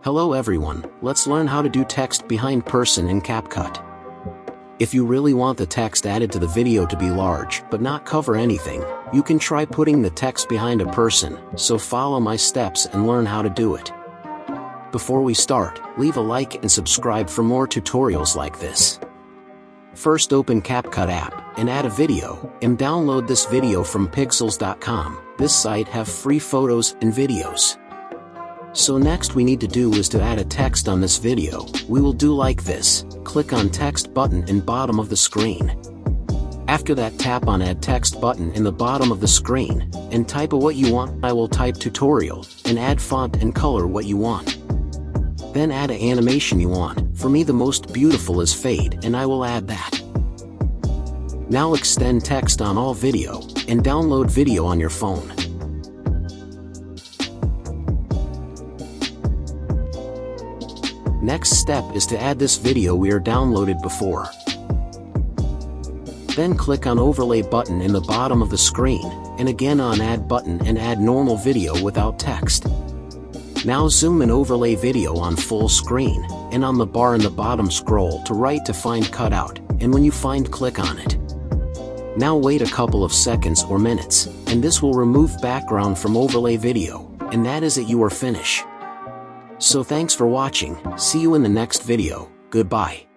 Hello everyone, let's learn how to do text behind person in CapCut. If you really want the text added to the video to be large but not cover anything, you can try putting the text behind a person, so follow my steps and learn how to do it. Before we start, leave a like and subscribe for more tutorials like this. First open CapCut app, and add a video, and download this video from pixels.com. This site have free photos and videos. So next we need to do is to add a text on this video. We will do like this, click on text button in bottom of the screen. After that tap on add text button in the bottom of the screen, and type what you want. I will type tutorial, and add font and color what you want. Then add an animation you want. For me the most beautiful is fade, and I will add that. Now extend text on all video, and download video on your phone. Next step is to add this video we are downloaded before. Then click on overlay button in the bottom of the screen, and again on add button and add normal video without text. Now zoom in overlay video on full screen, and on the bar in the bottom scroll to right to find cutout, and when you find click on it. Now wait a couple of seconds or minutes, and this will remove background from overlay video, and that is it, you are finished. So thanks for watching, see you in the next video, goodbye.